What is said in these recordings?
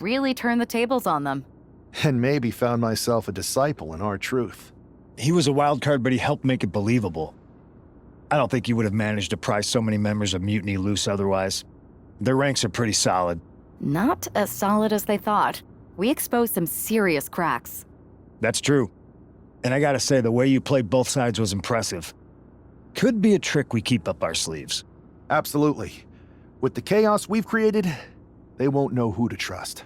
Really turned the tables on them. And maybe found myself a disciple in R-Truth. He was a wild card, but he helped make it believable. I don't think he would have managed to pry so many members of Mutiny loose otherwise. Their ranks are pretty solid. Not as solid as they thought. We exposed some serious cracks. That's true. And I gotta say, the way you played both sides was impressive. Could be a trick we keep up our sleeves. Absolutely. With the chaos we've created, they won't know who to trust.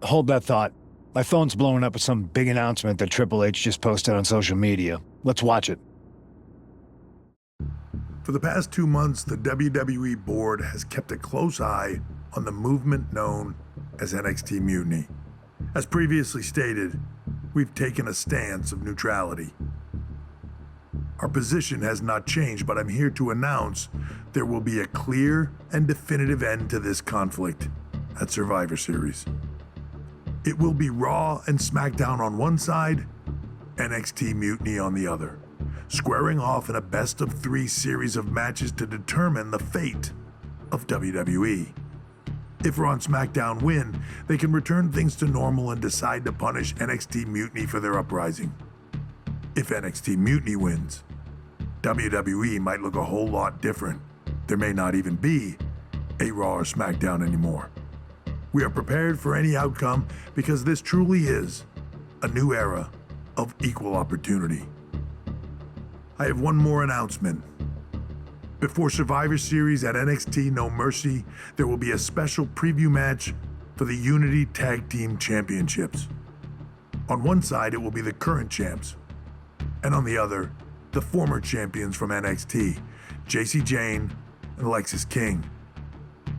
Hold that thought. My phone's blowing up with some big announcement that Triple H just posted on social media. Let's watch it. For the past 2 months, the WWE board has kept a close eye on the movement known as NXT Mutiny. As previously stated, we've taken a stance of neutrality. Our position has not changed, but I'm here to announce there will be a clear and definitive end to this conflict at Survivor Series. It will be Raw and SmackDown on one side, NXT Mutiny on the other, squaring off in a best-of-3 series of matches to determine the fate of WWE. If Raw and SmackDown win, they can return things to normal and decide to punish NXT Mutiny for their uprising. If NXT Mutiny wins, WWE might look a whole lot different. There may not even be a Raw or SmackDown anymore. We are prepared for any outcome because this truly is a new era of equal opportunity. I have one more announcement. Before Survivor Series at NXT No Mercy, there will be a special preview match for the Unity Tag Team Championships. On one side, it will be the current champs, and on the other, the former champions from NXT, Jacy Jayne and Lexis King.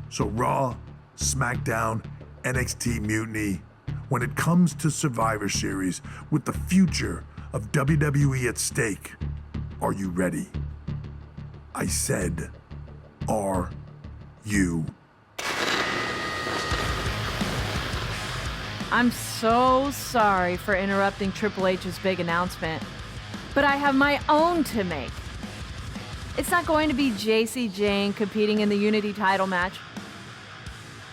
So Raw, SmackDown, NXT Mutiny, when it comes to Survivor Series with the future of WWE at stake, are you ready? I said, are you? I'm so sorry for interrupting Triple H's big announcement, but I have my own to make. It's not going to be Jacy Jayne competing in the Unity title match,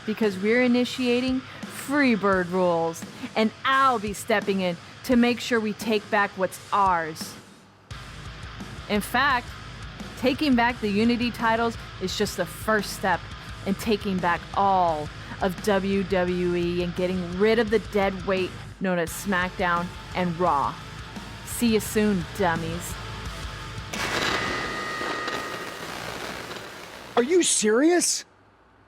because we're initiating Freebird rules, and I'll be stepping in to make sure we take back what's ours. In fact, taking back the Unity titles is just the first step in taking back all of WWE and getting rid of the dead weight known as SmackDown and Raw. See you soon, dummies. Are you serious?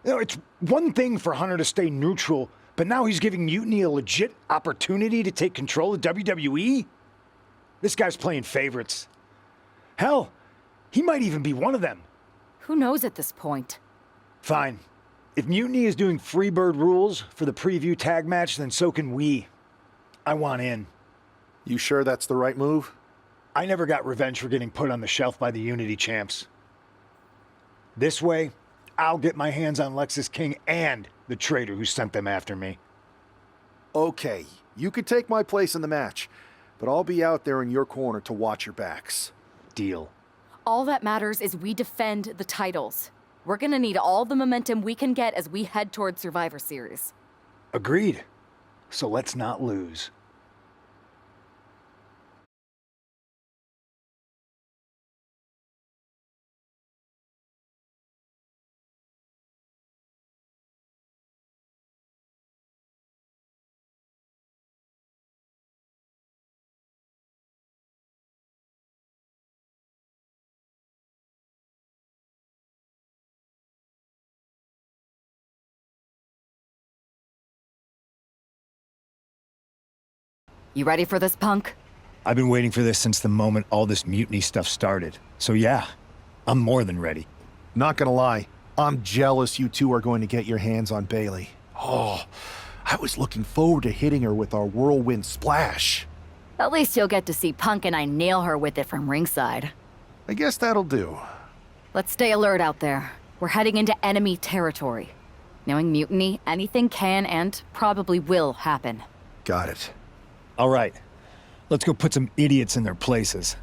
You know, it's one thing for Hunter to stay neutral, but now he's giving Mutiny a legit opportunity to take control of WWE? This guy's playing favorites. Hell, he might even be one of them. Who knows at this point? Fine. If Mutiny is doing Freebird rules for the preview tag match, then so can we. I want in. You sure that's the right move? I never got revenge for getting put on the shelf by the Unity champs. This way, I'll get my hands on Lexis King and the traitor who sent them after me. Okay, you could take my place in the match, but I'll be out there in your corner to watch your backs. Deal. All that matters is we defend the titles. We're gonna need all the momentum we can get as we head towards Survivor Series. Agreed. So let's not lose. You ready for this, Punk? I've been waiting for this since the moment all this Mutiny stuff started. So yeah, I'm more than ready. Not gonna lie, I'm jealous you two are going to get your hands on Bayley. Oh, I was looking forward to hitting her with our whirlwind splash. At least you'll get to see Punk and I nail her with it from ringside. I guess that'll do. Let's stay alert out there. We're heading into enemy territory. Knowing Mutiny, anything can and probably will happen. Got it. All right, let's go put some idiots in their places.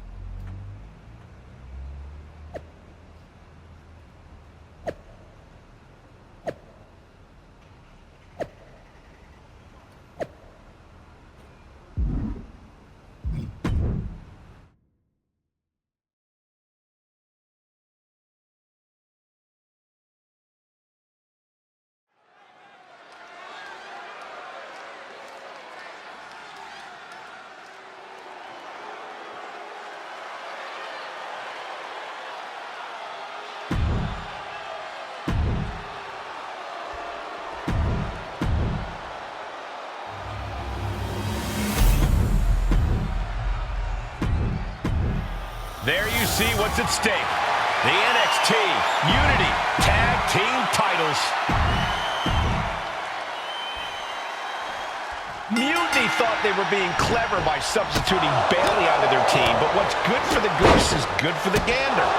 There you see what's at stake. The NXT Unity Tag Team titles. Mutiny thought they were being clever by substituting Bayley onto their team, but what's good for the goose is good for the gander.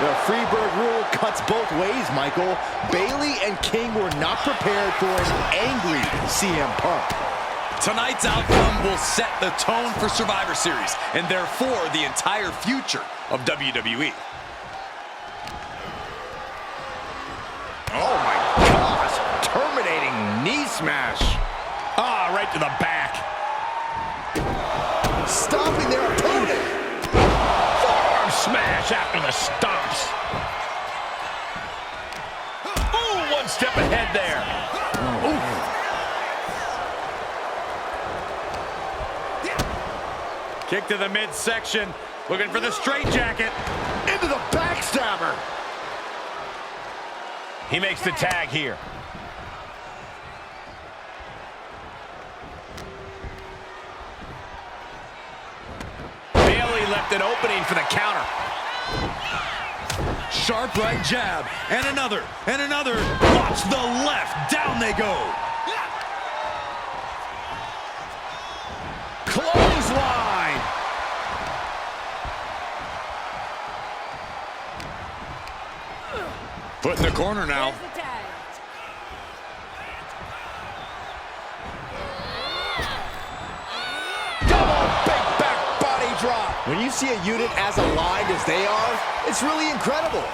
The Freebird rule cuts both ways, Michael. Bayley and King were not prepared for an angry CM Punk. Tonight's outcome will set the tone for Survivor Series, and therefore the entire future of WWE. Oh my gosh, terminating knee smash. Ah, right to the back. Stomping their opponent. Forearm smash after the stomps. Ooh, one step ahead there. Kick to the midsection, looking for the straitjacket. Into the backstabber. He makes the tag here. Bayley left an opening for the counter. Sharp right jab, and another, and another. Watch the left, down they go. Clothesline. Put in the corner now. Double big back body drop. When you see a unit as aligned as they are, it's really incredible.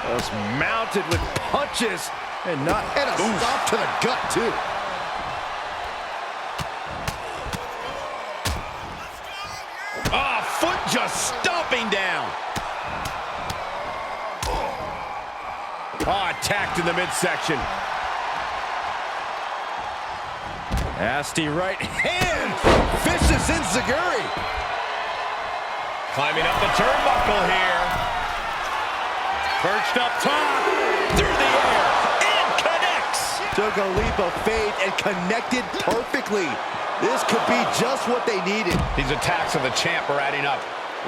Just mounted with punches And a stop to the gut, too. Ah, foot just stomping down. Ah, attacked in the midsection. Nasty right hand. Vicious enziguri. Climbing up the turnbuckle here. Perched up top. Through the air. And connects. Took a leap of faith and connected perfectly. This could be just what they needed. These attacks of the champ are adding up.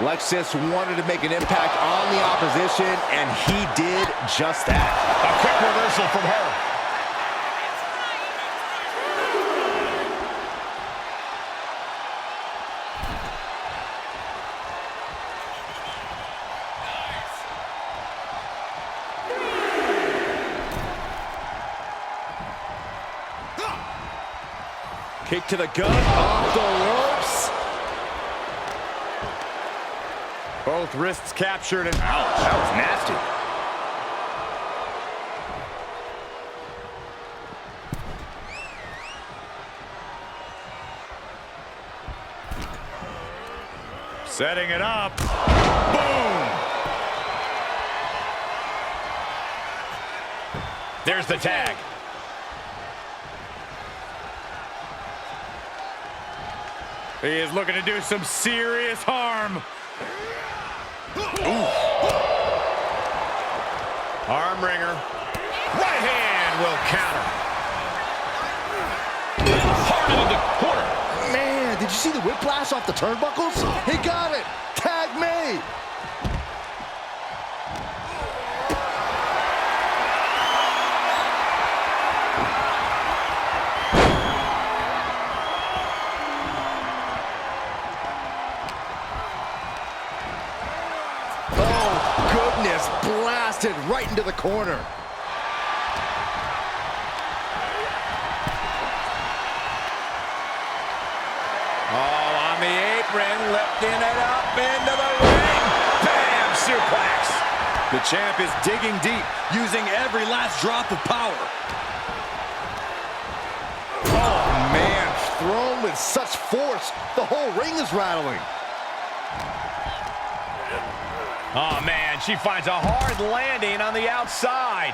Lexus wanted to make an impact on the opposition, and he did just that. A quick reversal from her. Kick to the gut, off the ropes. Both wrists captured and ouch, that was nasty. Setting it up. Boom! There's the tag. He is looking to do some serious harm. Ooh. Arm wringer. Right hand will counter. Hard into the corner. Man, did you see the whiplash off the turnbuckles? He got it. Tag made. Blasted right into the corner. Oh, on the apron, lifting it up into the ring. Bam! Suplex. The champ is digging deep, using every last drop of power. Oh, man, thrown with such force, the whole ring is rattling. Oh, man, she finds a hard landing on the outside.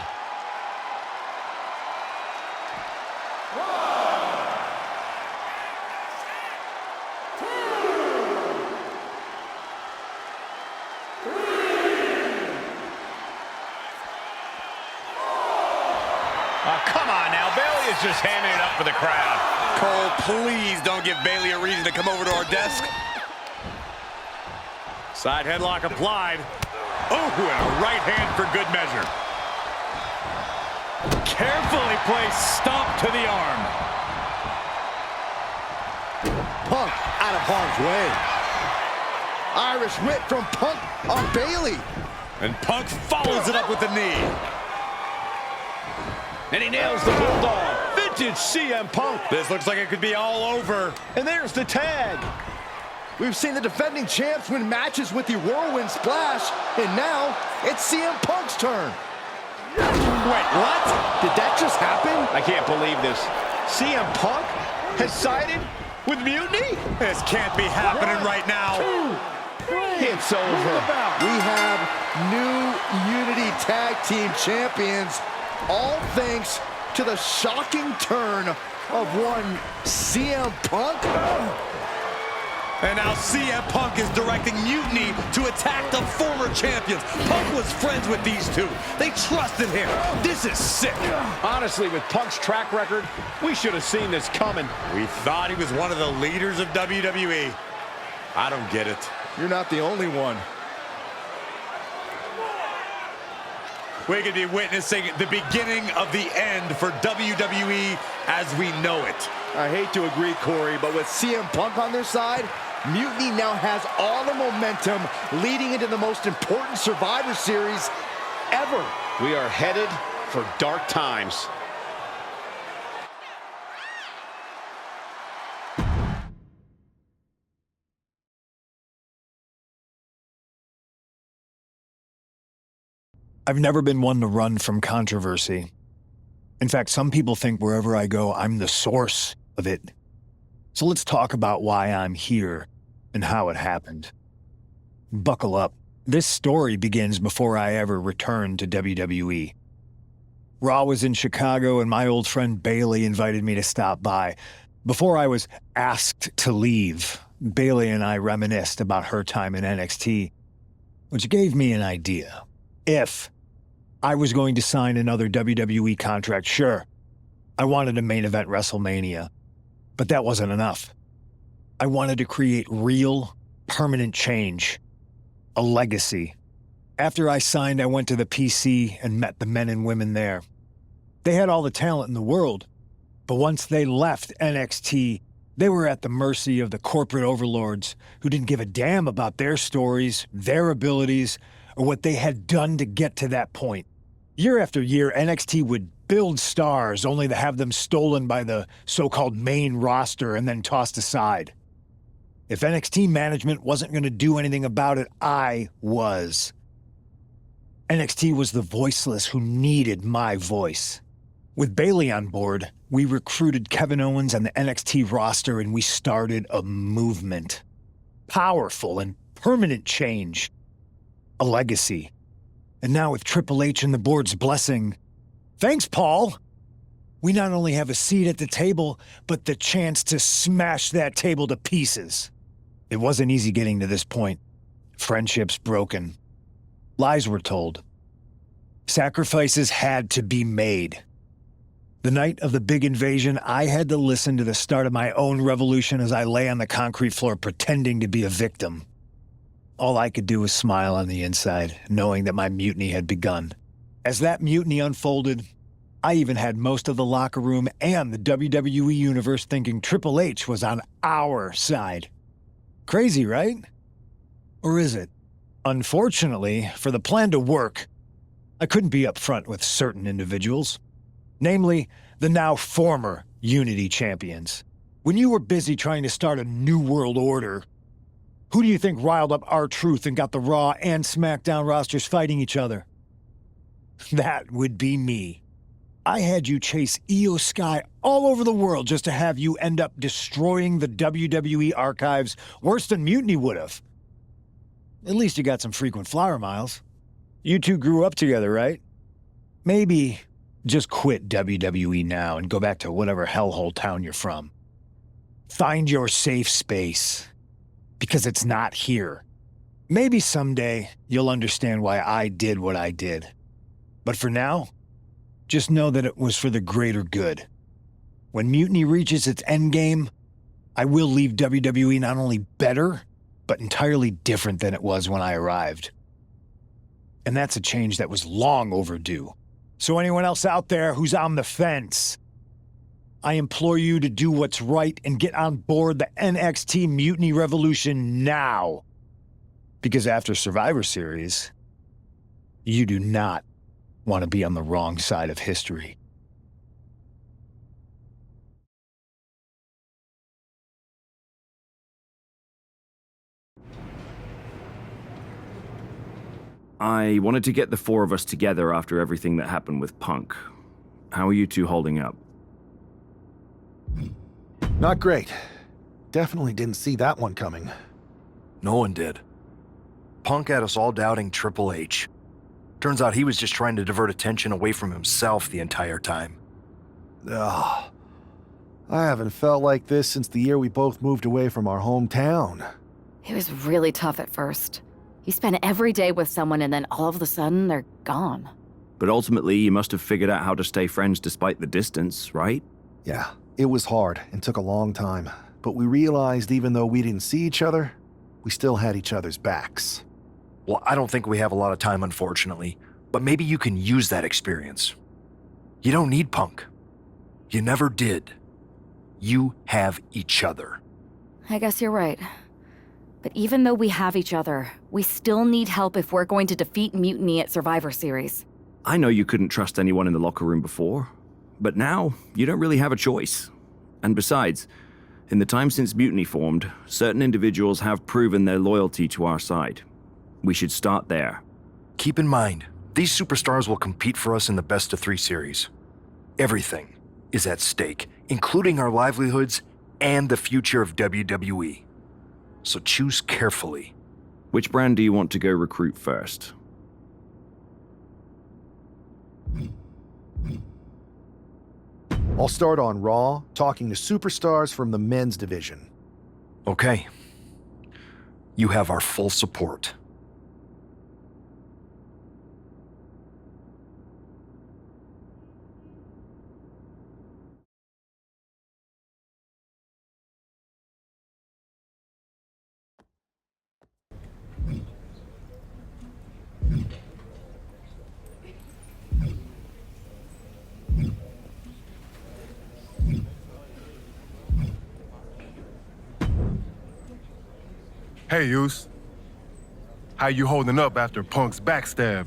Oh, come on now. Bayley is just hamming it up for the crowd. Cole, please don't give Bayley a reason to come over to our desk. Side headlock applied. Oh, and a right hand for good measure. Carefully placed stomp to the arm. Punk out of harm's way. Irish whip from Punk on Bayley. And Punk follows it up with the knee. And he nails the Bulldog. Vintage CM Punk. This looks like it could be all over. And there's the tag. We've seen the defending champs win matches with the Whirlwind Splash, and now it's CM Punk's turn. Wait, what? Did that just happen? I can't believe this. CM Punk has sided with Mutiny? This can't be happening right now. It's over. We have new Unity Tag Team Champions, all thanks to the shocking turn of one CM Punk. And now CM Punk is directing Mutiny to attack the former champions. Punk was friends with these two. They trusted him. This is sick. Honestly, with Punk's track record, we should have seen this coming. We thought he was one of the leaders of WWE. I don't get it. You're not the only one. We could be witnessing the beginning of the end for WWE as we know it. I hate to agree, Corey, but with CM Punk on their side, Mutiny now has all the momentum leading into the most important Survivor Series ever. We are headed for dark times. I've never been one to run from controversy. In fact, some people think wherever I go, I'm the source of it. So let's talk about why I'm here and how it happened. Buckle up. This story begins before I ever returned to WWE. Raw was in Chicago and my old friend Bayley invited me to stop by. Before I was asked to leave, Bayley and I reminisced about her time in NXT, which gave me an idea. If I was going to sign another WWE contract, sure, I wanted a main event WrestleMania, but that wasn't enough. I wanted to create real, permanent change, a legacy. After I signed, I went to the PC and met the men and women there. They had all the talent in the world, but once they left NXT, they were at the mercy of the corporate overlords who didn't give a damn about their stories, their abilities, or what they had done to get to that point. Year after year, NXT would build stars only to have them stolen by the so-called main roster and then tossed aside. If NXT management wasn't going to do anything about it, I was. NXT was the voiceless who needed my voice. With Bayley on board, we recruited Kevin Owens and the NXT roster and we started a movement. Powerful and permanent change. A legacy. And now with Triple H and the board's blessing, thanks, Paul! We not only have a seat at the table, but the chance to smash that table to pieces. It wasn't easy getting to this point. Friendships broken. Lies were told. Sacrifices had to be made. The night of the big invasion, I had to listen to the start of my own revolution as I lay on the concrete floor pretending to be a victim. All I could do was smile on the inside, knowing that my mutiny had begun. As that mutiny unfolded, I even had most of the locker room and the WWE Universe thinking Triple H was on our side. Crazy, right? Or is it? Unfortunately, for the plan to work, I couldn't be upfront with certain individuals. Namely, the now former Unity champions. When you were busy trying to start a new world order, who do you think riled up R-Truth and got the Raw and SmackDown rosters fighting each other? That would be me. I had you chase Io Sky all over the world just to have you end up destroying the WWE archives worse than Mutiny would have. At least you got some frequent flyer miles. You two grew up together, right? Maybe just quit WWE now and go back to whatever hellhole town you're from. Find your safe space. Because it's not here. Maybe someday you'll understand why I did what I did. But for now, just know that it was for the greater good. When Mutiny reaches its endgame, I will leave WWE not only better, but entirely different than it was when I arrived. And that's a change that was long overdue. So anyone else out there who's on the fence, I implore you to do what's right and get on board the NXT Mutiny Revolution now. Because after Survivor Series, you do not want to be on the wrong side of history. I wanted to get the four of us together after everything that happened with Punk. How are you two holding up? Not great. Definitely didn't see that one coming. No one did. Punk had us all doubting Triple H. Turns out he was just trying to divert attention away from himself the entire time. Ugh. I haven't felt like this since the year we both moved away from our hometown. It was really tough at first. You spend every day with someone and then all of a sudden they're gone. But ultimately, you must have figured out how to stay friends despite the distance, right? Yeah, it was hard and took a long time. But we realized even though we didn't see each other, we still had each other's backs. Well, I don't think we have a lot of time, unfortunately, but maybe you can use that experience. You don't need Punk. You never did. You have each other. I guess you're right. But even though we have each other, we still need help if we're going to defeat Mutiny at Survivor Series. I know you couldn't trust anyone in the locker room before, but now you don't really have a choice. And besides, in the time since Mutiny formed, certain individuals have proven their loyalty to our side. We should start there. Keep in mind, these superstars will compete for us in the best-of-3 series. Everything is at stake, including our livelihoods and the future of WWE. So choose carefully. Which brand do you want to go recruit first? I'll start on Raw, talking to superstars from the men's division. Okay. You have our full support. Hey, Yus. How you holding up after Punk's backstab?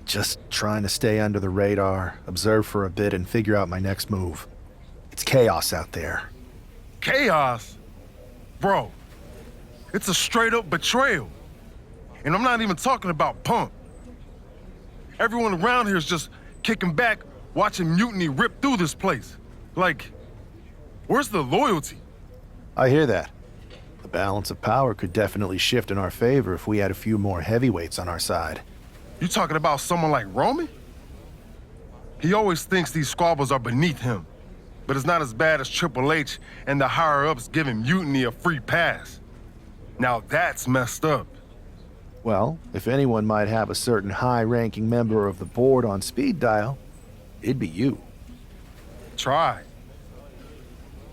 Just trying to stay under the radar, observe for a bit, and figure out my next move. It's chaos out there. Chaos? Bro, it's a straight-up betrayal. And I'm not even talking about Punk. Everyone around here is just kicking back, watching Mutiny rip through this place. Like, where's the loyalty? I hear that. The balance of power could definitely shift in our favor if we had a few more heavyweights on our side. You talking about someone like Roman? He always thinks these squabbles are beneath him, but it's not as bad as Triple H and the higher-ups giving Mutiny a free pass. Now that's messed up. Well, if anyone might have a certain high-ranking member of the board on speed dial, it'd be you. Try.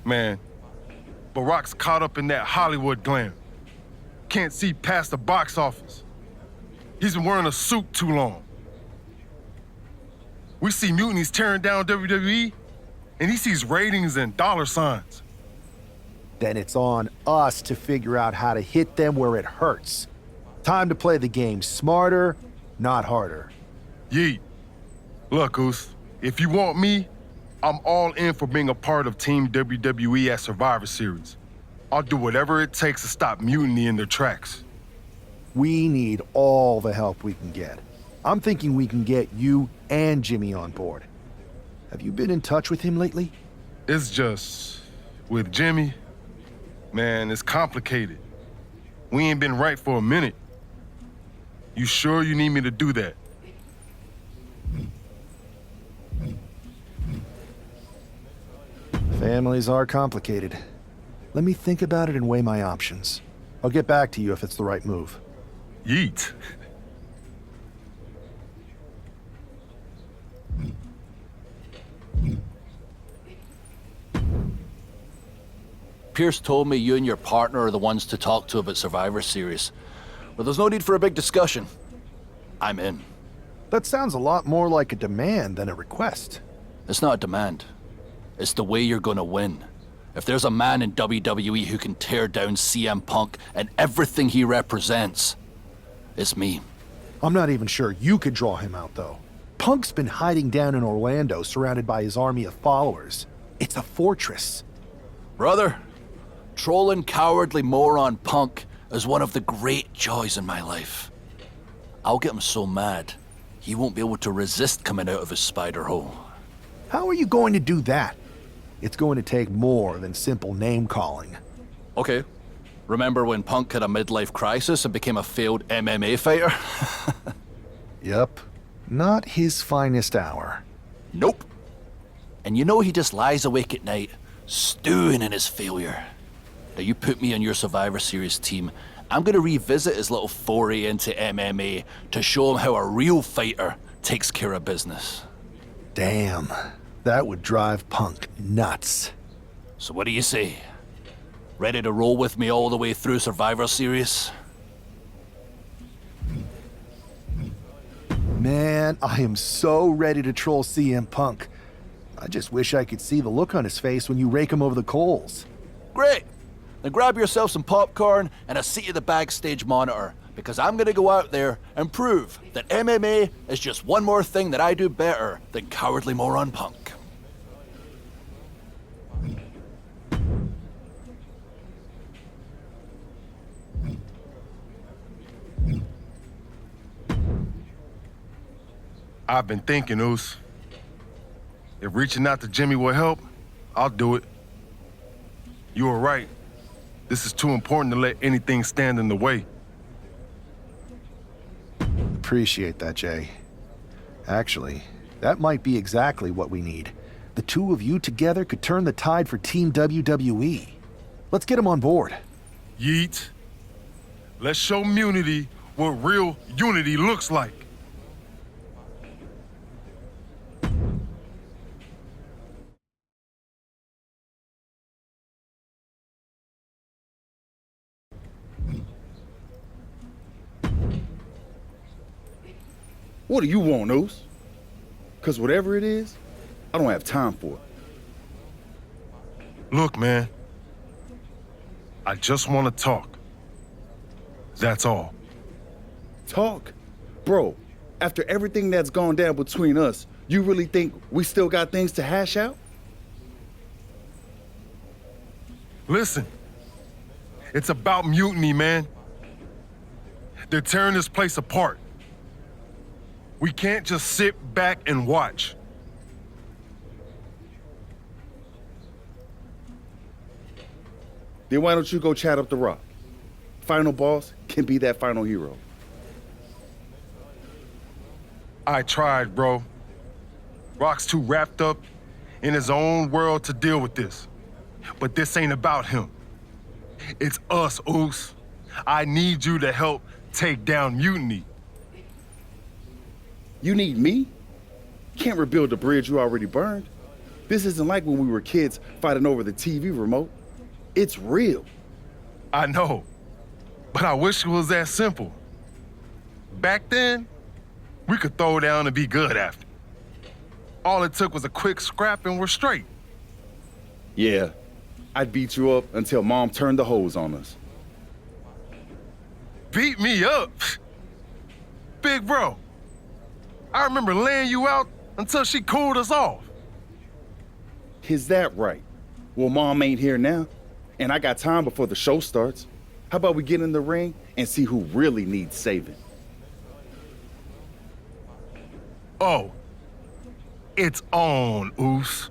Man, Barack's caught up in that Hollywood glam. Can't see past the box office. He's been wearing a suit too long. We see Mutiny's tearing down WWE, and he sees ratings and dollar signs. Then it's on us to figure out how to hit them where it hurts. Time to play the game smarter, not harder. Yeet. Look, Oos, if you want me, I'm all in for being a part of Team WWE at Survivor Series. I'll do whatever it takes to stop Mutiny in their tracks. We need all the help we can get. I'm thinking we can get you and Jimmy on board. Have you been in touch with him lately? It's just, with Jimmy, man, it's complicated. We ain't been right for a minute. You sure you need me to do that? Families are complicated. Let me think about it and weigh my options. I'll get back to you if it's the right move. Yeet. Pierce told me you and your partner are the ones to talk to about Survivor Series. But there's no need for a big discussion. I'm in. That sounds a lot more like a demand than a request. It's not a demand. It's the way you're gonna win. If there's a man in WWE who can tear down CM Punk and everything he represents, it's me. I'm not even sure you could draw him out, though. Punk's been hiding down in Orlando, surrounded by his army of followers. It's a fortress. Brother, trolling cowardly moron Punk is one of the great joys in my life. I'll get him so mad, he won't be able to resist coming out of his spider hole. How are you going to do that? It's going to take more than simple name-calling. Okay. Remember when Punk had a midlife crisis and became a failed MMA fighter? Yep. Not his finest hour. Nope. And you know he just lies awake at night, stewing in his failure. Now you put me on your Survivor Series team, I'm gonna revisit his little foray into MMA to show him how a real fighter takes care of business. Damn. That would drive Punk nuts. So what do you say? Ready to roll with me all the way through Survivor Series? Man, I am so ready to troll CM Punk. I just wish I could see the look on his face when you rake him over the coals. Great! Then grab yourself some popcorn and a seat at the backstage monitor, because I'm gonna go out there and prove that MMA is just one more thing that I do better than cowardly moron Punk. I've been thinking, Oos. If reaching out to Jimmy will help, I'll do it. You were right. This is too important to let anything stand in the way. Appreciate that, Jay. Actually, that might be exactly what we need. The two of you together could turn the tide for Team WWE. Let's get them on board. Yeet. Let's show Mutiny what real unity looks like. What do you want, Oos? Because whatever it is, I don't have time for it. Look, man. I just want to talk. That's all. Talk? Bro, after everything that's gone down between us, you really think we still got things to hash out? Listen. It's about Mutiny, man. They're tearing this place apart. We can't just sit back and watch. Then why don't you go chat up the Rock? Final boss can be that final hero. I tried, bro. Rock's too wrapped up in his own world to deal with this. But this ain't about him. It's us, Oos. I need you to help take down Mutiny. You need me? Can't rebuild the bridge you already burned. This isn't like when we were kids fighting over the TV remote. It's real. I know, but I wish it was that simple. Back then, we could throw down and be good after. All it took was a quick scrap and we're straight. Yeah, I'd beat you up until Mom turned the hose on us. Beat me up? Big bro, I remember laying you out until she cooled us off. Is that right? Well, Mom ain't here now, and I got time before the show starts. How about we get in the ring and see who really needs saving? Oh, it's on, Oos.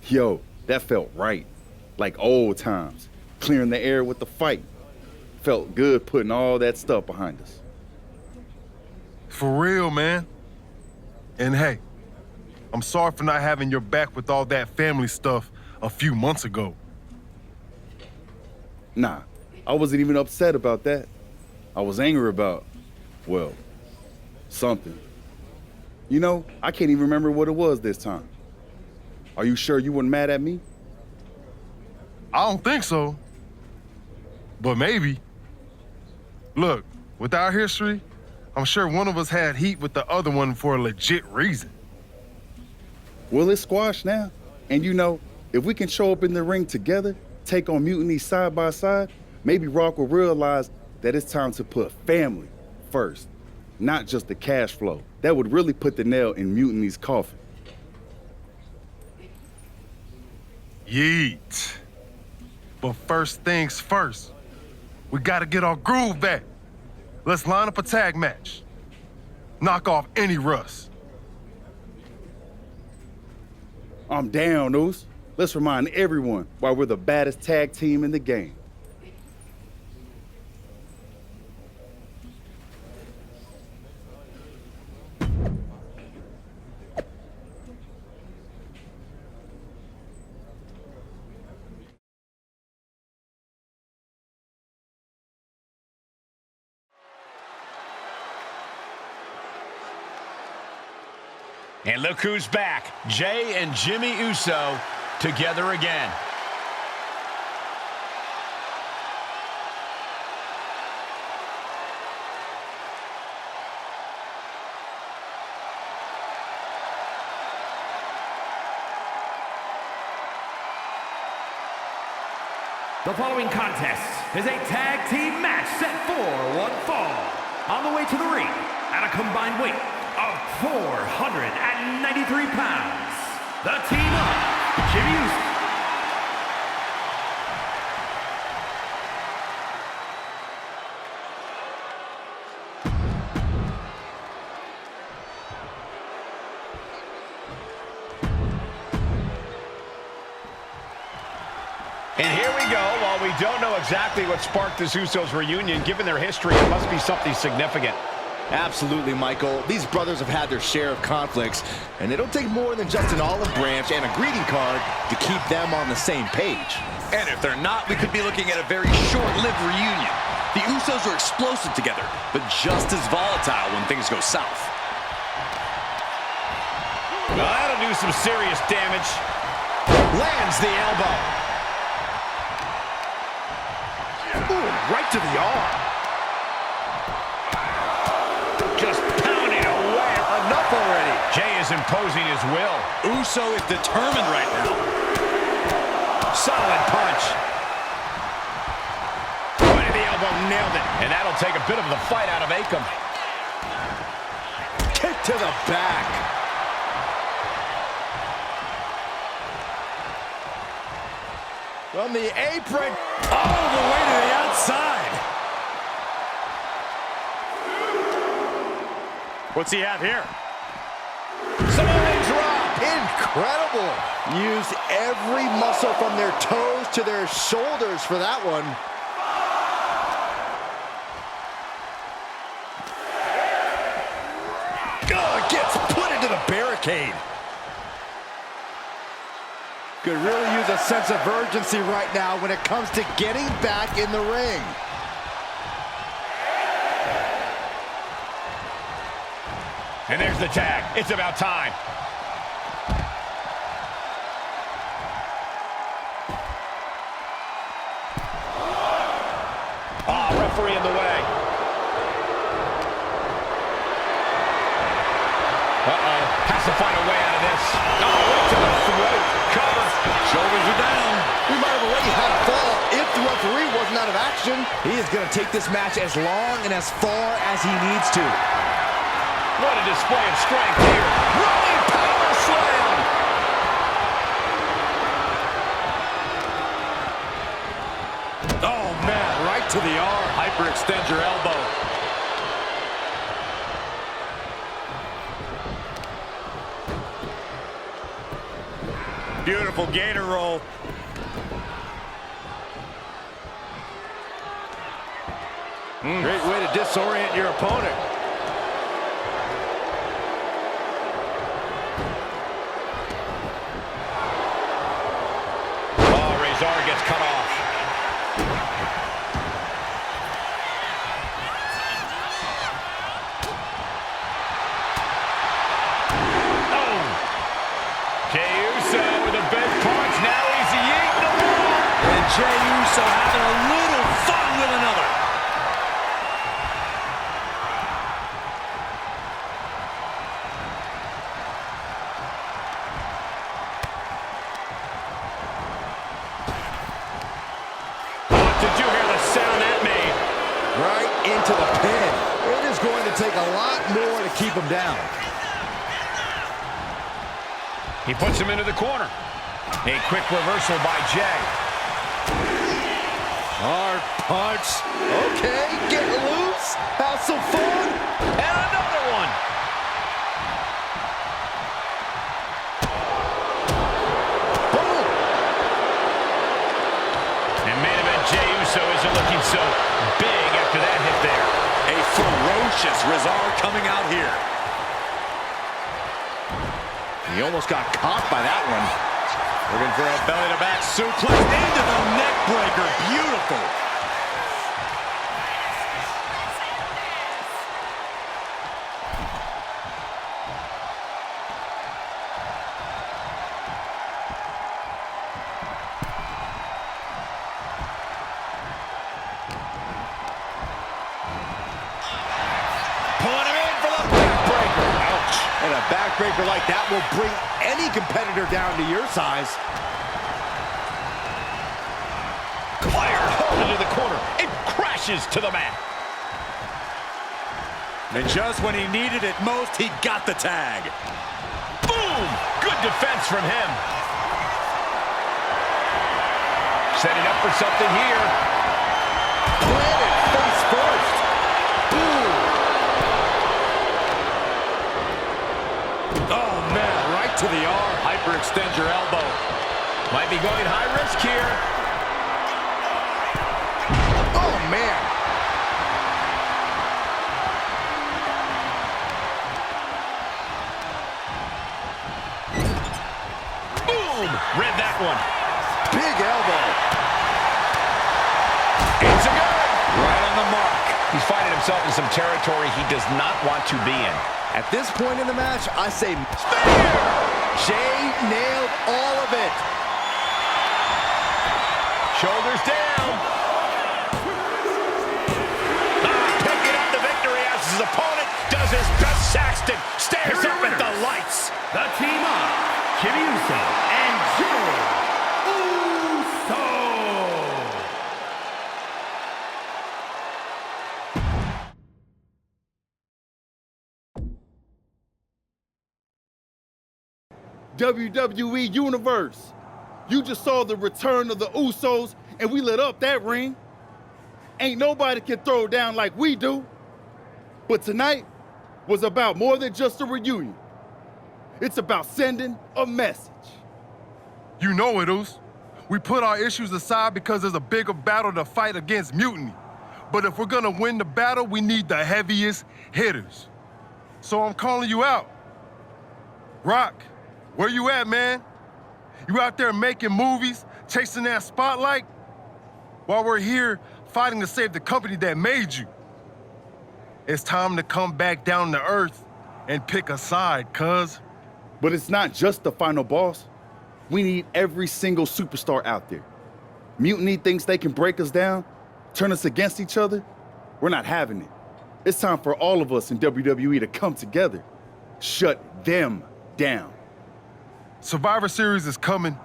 Yo, that felt right. Like old times. Clearing the air with the fight. Felt good putting all that stuff behind us. For real, man. And hey, I'm sorry for not having your back with all that family stuff a few months ago. Nah, I wasn't even upset about that. I was angry about, well, something. You know, I can't even remember what it was this time. Are you sure you weren't mad at me? I don't think so. But maybe. Look, with our history, I'm sure one of us had heat with the other one for a legit reason. Well, it's squashed now. And you know, if we can show up in the ring together, take on Mutiny side by side, maybe Rock will realize that it's time to put family first, not just the cash flow. That would really put the nail in Mutiny's coffin. Yeet. But first things first, we gotta get our groove back. Let's line up a tag match. Knock off any rust. I'm down, Oos. Let's remind everyone why we're the baddest tag team in the game. And look who's back. Jay and Jimmy Uso together again. The following contest is a tag team match set for one fall. On the way to the ring at a combined weight of 493 pounds, the team of Jimmy Uso. And here we go. While we don't know exactly what sparked this Usos reunion, given their history, it must be something significant. Absolutely, Michael. These brothers have had their share of conflicts, and it'll take more than just an olive branch and a greeting card to keep them on the same page. And if they're not, we could be looking at a very short-lived reunion. The Usos are explosive together, but just as volatile when things go south. Well, that'll do some serious damage. Lands the elbow. Ooh, right to the arm. Just pounding away. Enough already. Jay is imposing his will. Uso is determined right now. Solid punch. Point of the elbow, nailed it. And that'll take a bit of the fight out of Akam. Kick to the back. From the apron, all the way to the outside. What's he have here? Samoan drop, incredible. Used every muscle from their toes to their shoulders for that one. Gets put into the barricade. Could really use a sense of urgency right now when it comes to getting back in the ring. And there's the tag. It's about time. Referee in the way. Has to find a way out of this. Right to the throat. Cover. Shoulders are down. We might have already had a fall if the referee wasn't out of action. He is going to take this match as long and as far as he needs to. What a display of strength here. Running power slam. Oh, man, right to the arm. Hyperextend your elbow. Beautiful gator roll. Great way to disorient your opponent. Oh, Razor gets cut off. Jey Uso having a little fun with another. Did you hear the sound that made? Right into the pin. It is going to take a lot more to keep him down. He puts him into the corner. A quick reversal by Jey. Hard punch. Okay, get loose. Have some fun. And another one. Boom. And main event Jey Uso isn't looking so big after that hit there. A ferocious Razor coming out here. He almost got caught by that one. Looking for a belly-to-back suplex into the neck breaker. Beautiful. Pulling him in for the backbreaker. Ouch. And a backbreaker like that will bring any competitor down to your size. Fired hard into the corner. It crashes to the mat. And just when he needed it most, he got the tag. Boom! Good defense from him. Setting up for something here. Planted face first. Boom. Oh, man, right to the arm. Hyperextend your elbow. Might be going high risk here. Oh, man. Boom! Read that one. Big elbow. It's a good. Right on the mark. He's finding himself in some territory he does not want to be in. At this point in the match, I say spear. Jey nailed all of it. Shoulders down. Picking up the victory as his opponent does his best. Saxton stares up at the lights. The team of Jimmy Uso and Jey Uso. WWE Universe. You just saw the return of the Usos, and we lit up that ring. Ain't nobody can throw down like we do. But tonight was about more than just a reunion. It's about sending a message. You know it, Us. We put our issues aside because there's a bigger battle to fight against Mutiny. But if we're gonna win the battle, we need the heaviest hitters. So I'm calling you out. Rock, where you at, man? You out there making movies, chasing that spotlight? While we're here fighting to save the company that made you. It's time to come back down to earth and pick a side, cuz. But it's not just the final boss. We need every single superstar out there. Mutiny thinks they can break us down, turn us against each other. We're not having it. It's time for all of us in WWE to come together. Shut them down. Survivor Series is coming,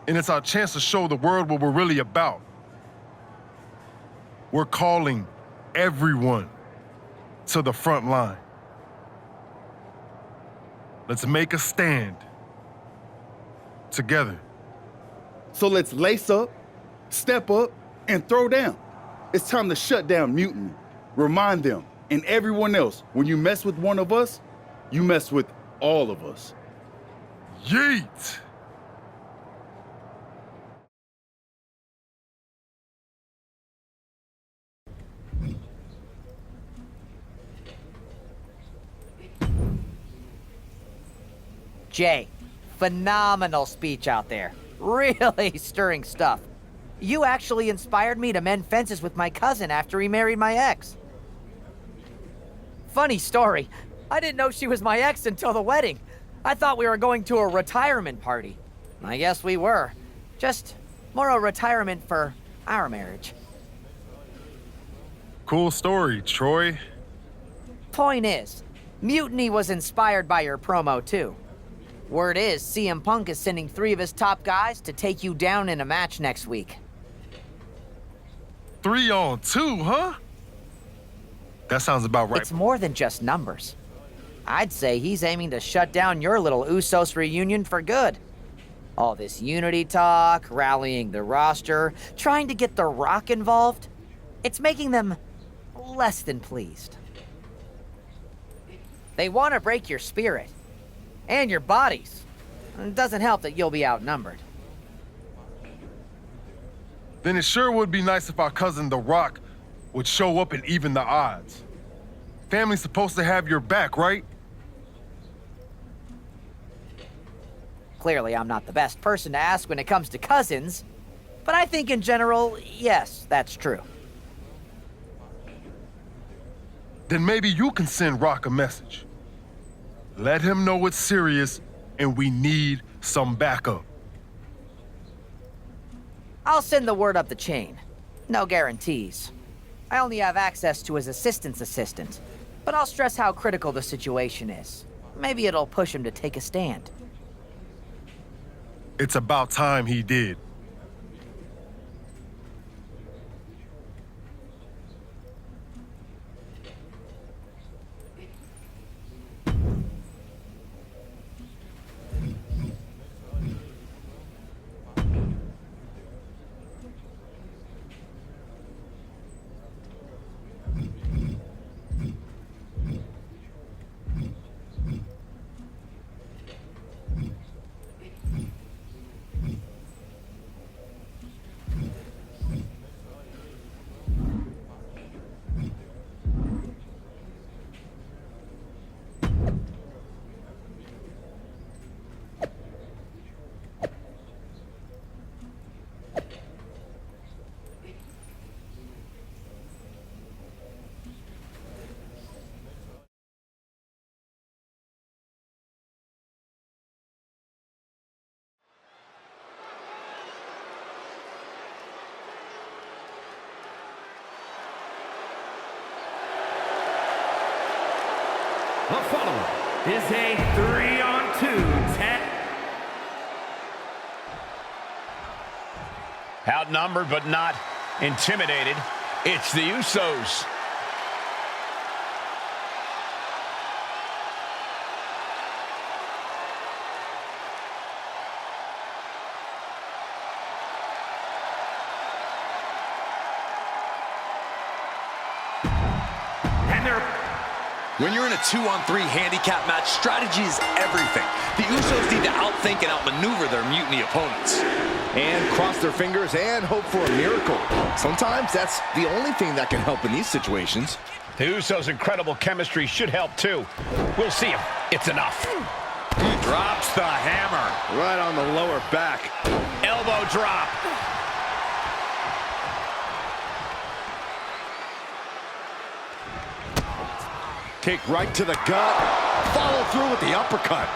and it's our chance to show the world what we're really about. We're calling everyone to the front line. Let's make a stand together. So let's lace up, step up, and throw down. It's time to shut down Mutiny. Remind them and everyone else, when you mess with one of us, you mess with all of us. Yeet! Jay, phenomenal speech out there. Really stirring stuff. You actually inspired me to mend fences with my cousin after he married my ex. Funny story. I didn't know she was my ex until the wedding. I thought we were going to a retirement party. I guess we were. Just more a retirement for our marriage. Cool story, Troy. Point is, Mutiny was inspired by your promo too. Word is, CM Punk is sending 3 of his top guys to take you down in a match next week. 3 on 2, huh? That sounds about right. It's more than just numbers. I'd say he's aiming to shut down your little Usos reunion for good. All this unity talk, rallying the roster, trying to get The Rock involved, it's making them less than pleased. They want to break your spirit. And your bodies. It doesn't help that you'll be outnumbered. Then it sure would be nice if our cousin The Rock would show up and even the odds. Family's supposed to have your back, right? Clearly, I'm not the best person to ask when it comes to cousins, but I think in general, yes, that's true. Then maybe you can send Rock a message. Let him know it's serious and we need some backup. I'll send the word up the chain. No guarantees. I only have access to his assistant's assistant, but I'll stress how critical the situation is. Maybe it'll push him to take a stand. It's about time he did. The following is a 3-on-2 tag. Outnumbered but not intimidated. It's the Usos. And they're... When you're in a 2-on-3 handicap match, strategy is everything. The Usos need to outthink and outmaneuver their Mutiny opponents. And cross their fingers and hope for a miracle. Sometimes that's the only thing that can help in these situations. The Usos' incredible chemistry should help too. We'll see if it's enough. He drops the hammer. Right on the lower back. Elbow drop. Kick right to the gut. Follow through with the uppercut.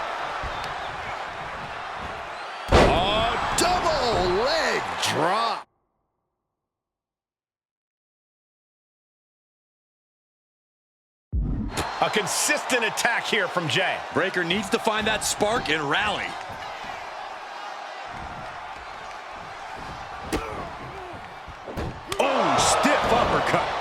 Oh, double leg drop. A consistent attack here from Jay. Breaker needs to find that spark and rally. Oh, stiff uppercut.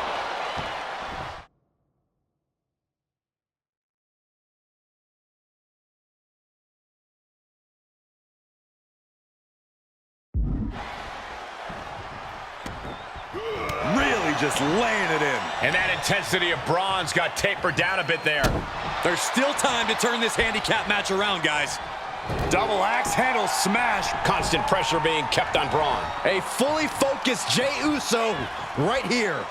Just laying it in. And that intensity of Braun's got tapered down a bit there. There's still time to turn this handicap match around, guys. Double axe handle smash. Constant pressure being kept on Braun. A fully focused Jey Uso right here.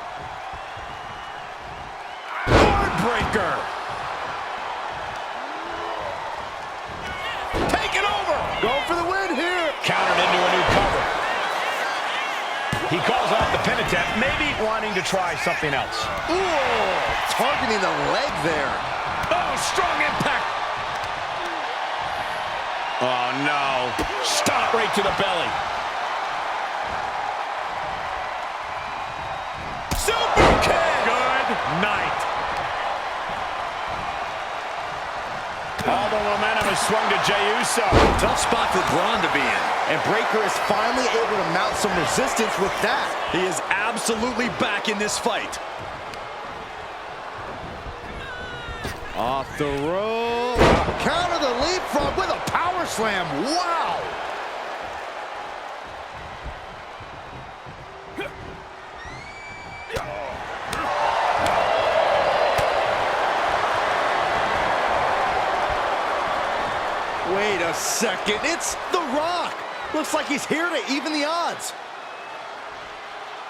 Heartbreaker. He calls off the pin attempt, maybe wanting to try something else. Ooh, targeting the leg there. Oh, strong impact. Oh, no. Stop right to the belly. Super kick. Good night. All the momentum has swung to Jey Uso. Tough spot for Braun to be in. And Breakker is finally able to mount some resistance with that. He is absolutely back in this fight. Off the rope. Counter the leapfrog with a power slam. Wow. Wait a second. It's The Rock. Looks like he's here to even the odds.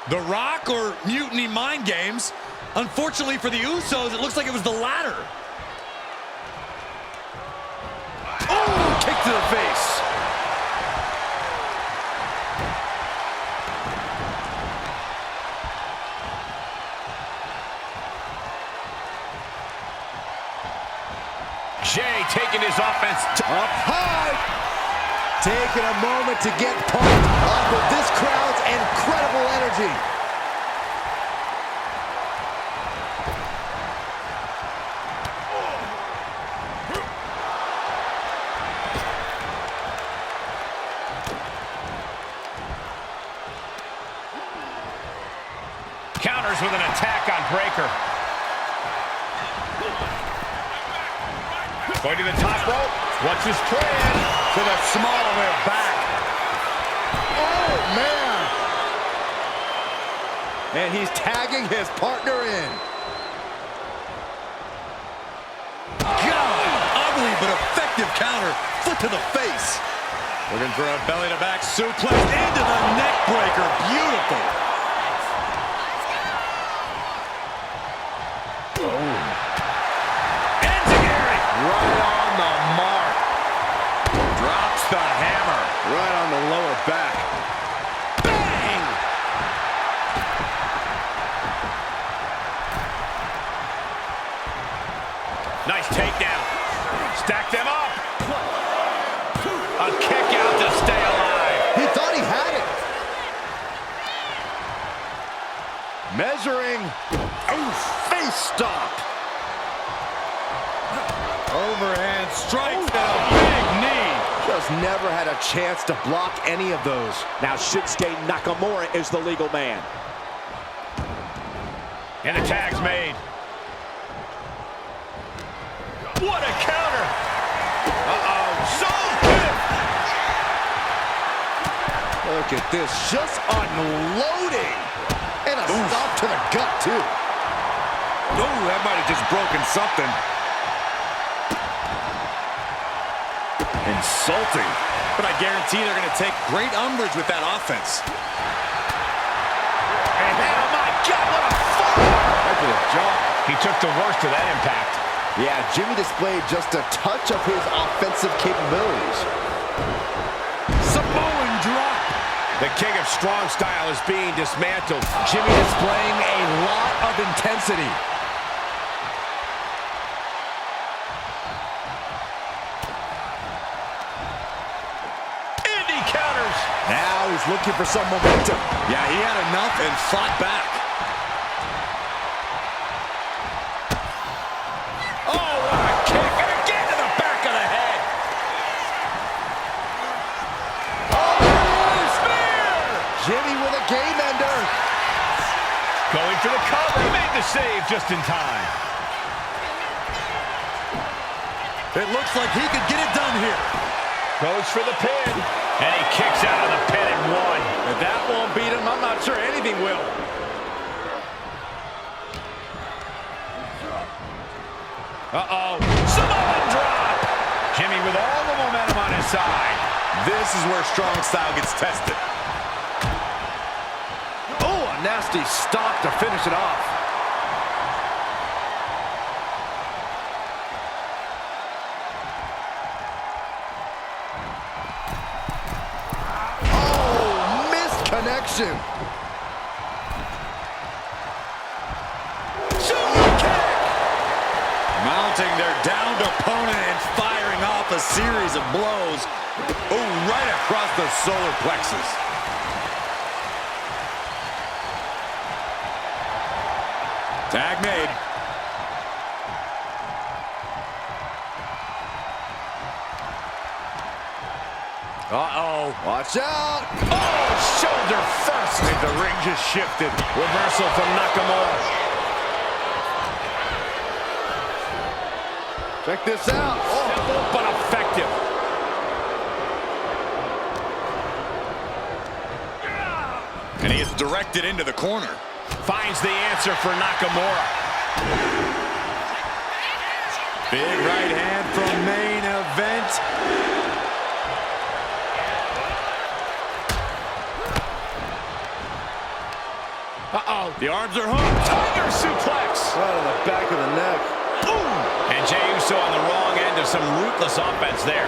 The Rock or Mutiny mind games? Unfortunately for the Usos, it looks like it was the latter. Oh, kick to the face. Jey taking his offense up high. Taking a moment to get pumped off of this crowd's incredible energy. counters with an attack on Breakker. Going to the top rope. What's his plan? To the small of their back. Oh, man. And he's tagging his partner in. God, ugly but effective counter. Foot to the face. Looking for a belly-to-back suplex into the neck breaker. Beautiful. Right on the mark. Drops the hammer. Right on the lower back. Bang! Nice takedown. Stack them up. A kick out to stay alive. He thought he had it. Measuring. Oh, face stop. Overhand strikes and a big knee. Just never had a chance to block any of those. Now Shinsuke Nakamura is the legal man. And the tag's made. What a counter. Uh-oh. So good. Look at this. Just unloading. And a stop to the gut, too. Oh, that might have just broken something. Insulting. But I guarantee they're going to take great umbrage with that offense. And oh my God, what a forearm! Right to the jaw. He took the worst of that impact. Yeah, Jimmy displayed just a touch of his offensive capabilities. Samoan drop. The king of strong style is being dismantled. Jimmy displaying a lot of intensity. Now he's looking for some momentum. Yeah, he had enough and fought back. Oh, what a kick. And again to the back of the head. Oh, spear! Jimmy with a game ender. Going for the cover. He made the save just in time. It looks like he could get it done here. Goes for the pin. And he kicks out of the pin and one. If that won't beat him, I'm not sure anything will. Uh-oh. Samoan drop. Jimmy with all the momentum on his side. This is where strong style gets tested. Oh, a nasty stop to finish it off. Connection. Mounting their downed opponent and firing off a series of blows. Oh, right across the solar plexus. Tag made. Uh-oh. Watch out. Oh, shoulder first. And the ring just shifted. Reversal from Nakamura. Check this out. Oh. Simple but effective. And he is directed into the corner. Finds the answer for Nakamura. Big right hand from main event. Uh-oh. The arms are hooked. Tiger suplex. Right on the back of the neck. Boom. And Jey Uso on the wrong end of some ruthless offense there.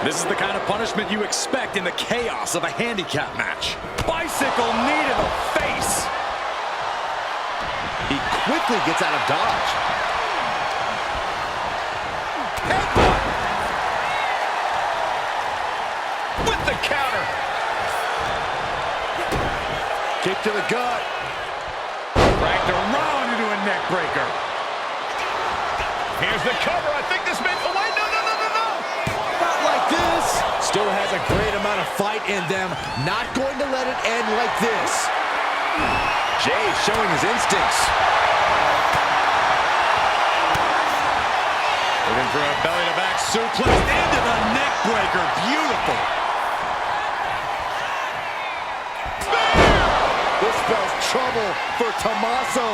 This is the kind of punishment you expect in the chaos of a handicap match. Bicycle knee to the face. He quickly gets out of dodge. Headbutt. With the counter. Kick to the gut. Dragged around into a neck breaker. Here's the cover. I think this may... Oh, wait, no. Not like this. Still has a great amount of fight in them. Not going to let it end like this. Jey showing his instincts. Looking for a belly-to-back suplex into the neck breaker. Beautiful. This spells trouble for Tommaso.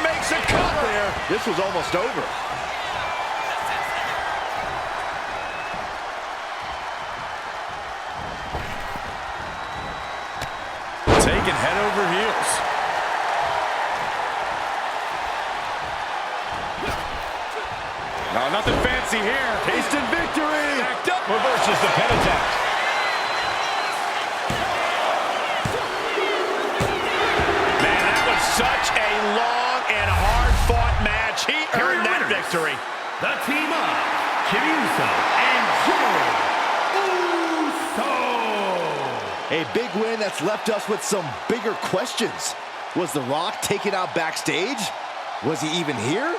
Makes a cover there. This was almost over. Taken head over heels. No, nothing fancy here. Tasted victory. Backed up. Reverses the pin attack. Man, that was such a long and hard-fought match. He earned that victory. The team of Jey Uso and Jey Uso. A big win that's left us with some bigger questions. Was The Rock taken out backstage? Was he even here?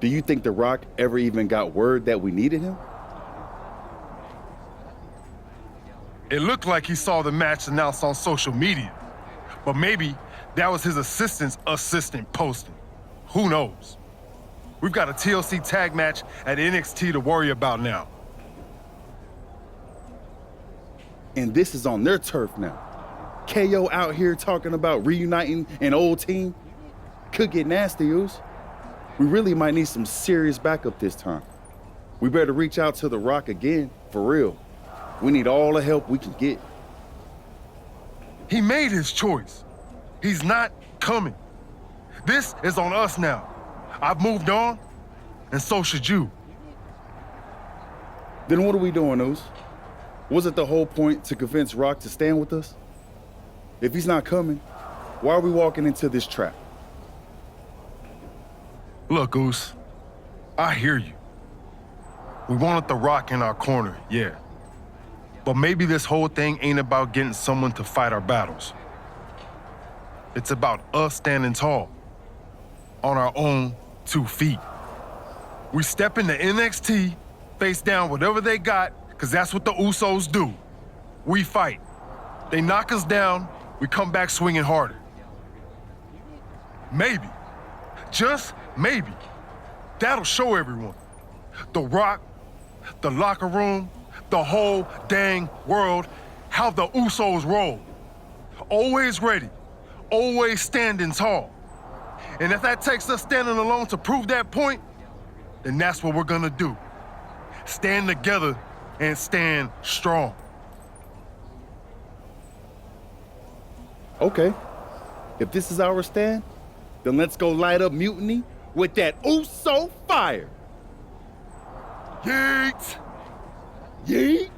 Do you think The Rock ever even got word that we needed him? It looked like he saw the match announced on social media, but maybe that was his assistant's assistant posting. Who knows? We've got a TLC tag match at NXT to worry about now. And this is on their turf now. KO out here talking about reuniting an old team. Could get nasty, Uso. We really might need some serious backup this time. We better reach out to The Rock again, for real. We need all the help we can get. He made his choice. He's not coming. This is on us now. I've moved on, and so should you. Then what are we doing, Uso? Was it the whole point to convince Rock to stand with us? If he's not coming, why are we walking into this trap? Look, Uso, I hear you. We wanted The Rock in our corner, yeah. But maybe this whole thing ain't about getting someone to fight our battles. It's about us standing tall, on our own 2 feet. We step into NXT, face down whatever they got, because that's what the Usos do. We fight. They knock us down, we come back swinging harder. Maybe. just maybe, that'll show everyone. The Rock, the locker room, the whole dang world, how the Usos roll. Always ready, always standing tall. And if that takes us standing alone to prove that point, then that's what we're gonna do. Stand together and stand strong. Okay, if this is our stand, then let's go light up Mutiny with that Uso fire. Yeet! Yeet!